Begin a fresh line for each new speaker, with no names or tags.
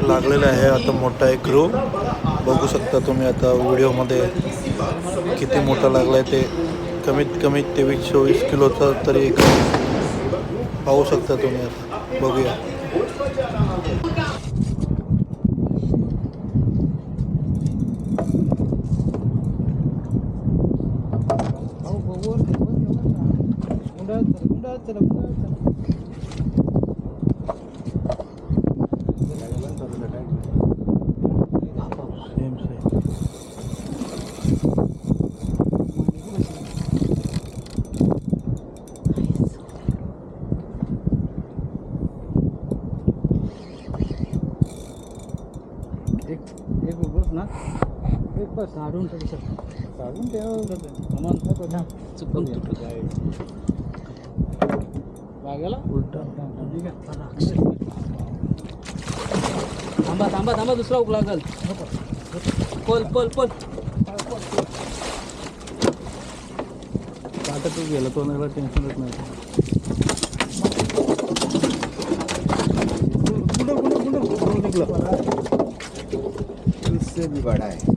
लागलेला आहे आता मोठा एक ग्रो बघू शकता तुम्ही आता व्हिडिओमध्ये किती मोठा लागला आहे ते कमीत कमी 23-24 किलोचा तरी पाहू शकता तुम्ही आता बघूया
एक बस ना एक बस काढून काढून ठेवा चुकून वागायला उलटा थांबा थांबा थांबा दुसरा उक लागल पल पल पल काटतच गेला तो नाही टेन्शनच नाही कुठं कुठं कुठं निघलं
इससे भी बड़ा है